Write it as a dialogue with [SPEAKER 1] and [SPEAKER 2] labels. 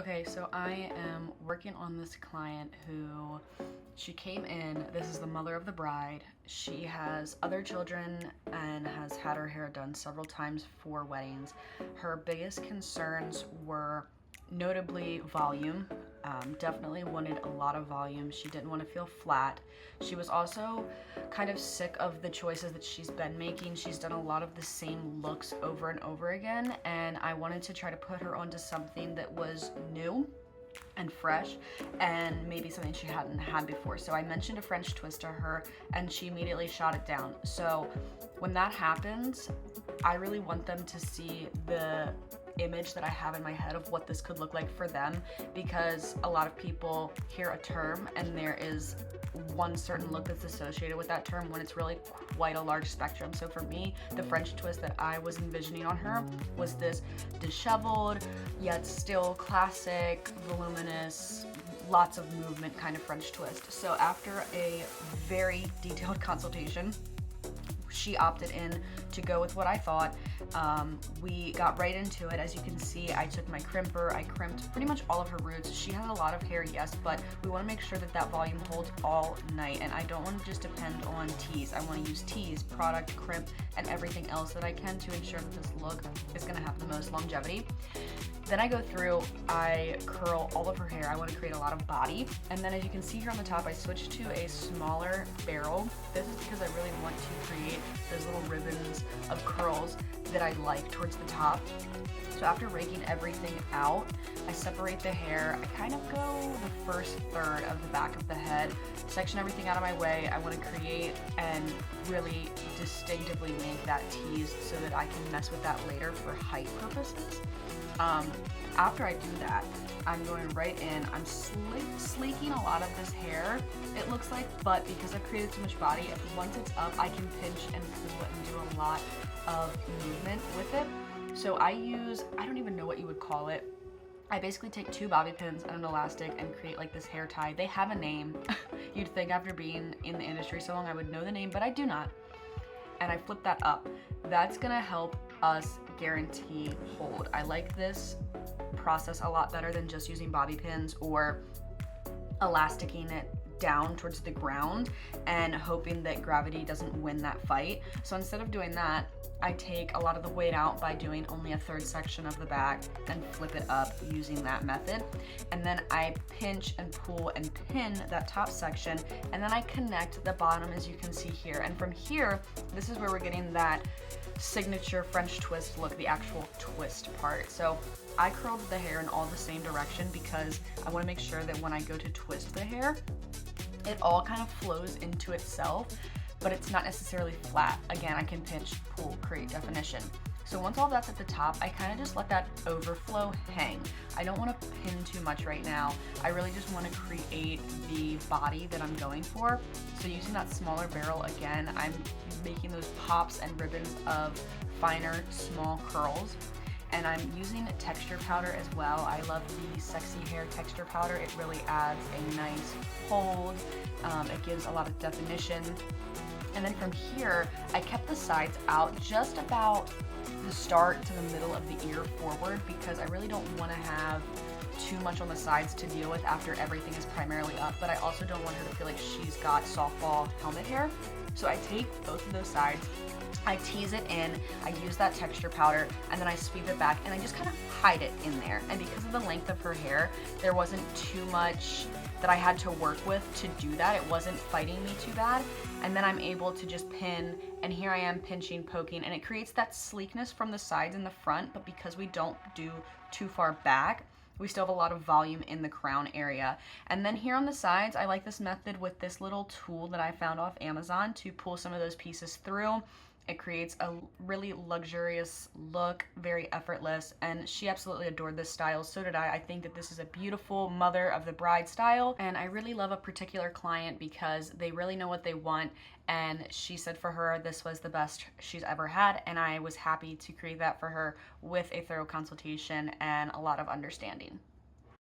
[SPEAKER 1] Okay, so I am working on this client who she came in. This is the mother of the bride. She has other children and has had her hair done several times for weddings. Her biggest concerns were notably volume. Definitely wanted a lot of volume. She didn't want to feel flat. She was also kind of sick of the choices that she's been making. She's done a lot of the same looks over and over again, and I wanted to try to put her onto something that was new and fresh and maybe something she hadn't had before. So I mentioned a French twist to her and she immediately shot it down. So when that happens, I really want them to see the image that I have in my head of what this could look like for them, because a lot of people hear a term and there is one certain look that's associated with that term when it's really quite a large spectrum. So for me, the French twist that I was envisioning on her was this disheveled yet still classic, voluminous, lots of movement kind of French twist. So after a very detailed consultation, she opted in to go with what I thought. We got right into it. As you can see, I took my crimper, I crimped pretty much all of her roots. She has a lot of hair, yes, but we want to make sure that that volume holds all night, and I don't want to just depend on tease. I want to use tease, product, crimp, and everything else that I can to ensure that this look is going to have the most longevity. Then I go through, I curl all of her hair. I want to create a lot of body. And then as you can see here on the top, I switched to a smaller barrel. This is because I really want to create those little ribbons of curls that I like towards the top. So after raking everything out, I separate the hair. I kind of go the first third of the back of the head, section everything out of my way. I want to create and really distinctively make that tease so that I can mess with that later for height purposes. After I do that, I'm going right in, I'm sleeking a lot of this hair, it looks like, but because I've created so much body, once it's up, I can pinch and pull and do a lot of movement with it. So I use, I don't even know what you would call it. I basically take two bobby pins and an elastic and create like this hair tie. They have a name. You'd think after being in the industry so long I would know the name, but I do not. And I flip that up. That's gonna help us guarantee hold. I like this process a lot better than just using bobby pins or elasticing it down towards the ground and hoping that gravity doesn't win that fight. So instead of doing that, I take a lot of the weight out by doing only a third section of the back and flip it up using that method. And then I pinch and pull and pin that top section, and then I connect the bottom as you can see here. And from here, this is where we're getting that signature French twist look, the actual twist part. So I curled the hair in all the same direction because I want to make sure that when I go to twist the hair, it all kind of flows into itself, but it's not necessarily flat. Again, I can pinch, pull, create definition. So once all that's at the top, I kind of just let that overflow hang. I don't want to pin too much right now. I really just want to create the body that I'm going for. So using that smaller barrel again, I'm making those pops and ribbons of finer, small curls. And I'm using texture powder as well. I love the sexy hair texture powder. It really adds a nice hold. It gives a lot of definition. And then from here, I kept the sides out just about the start to the middle of the ear forward because I really don't want to have too much on the sides to deal with after everything is primarily up, but I also don't want her to feel like she's got softball helmet hair. So I take both of those sides, I tease it in, I use that texture powder, and then I sweep it back and I just kind of hide it in there. And because of the length of her hair, there wasn't too much that I had to work with to do that. It wasn't fighting me too bad. And then I'm able to just pin, and here I am pinching, poking, and it creates that sleekness from the sides and the front, but because we don't do too far back, we still have a lot of volume in the crown area. And then here on the sides, I like this method with this little tool that I found off Amazon to pull some of those pieces through. It creates a really luxurious look, very effortless, and she absolutely adored this style. So did I. I think that this is a beautiful mother of the bride style, and I really love a particular client because they really know what they want, and she said for her this was the best she's ever had, and I was happy to create that for her with a thorough consultation and a lot of understanding.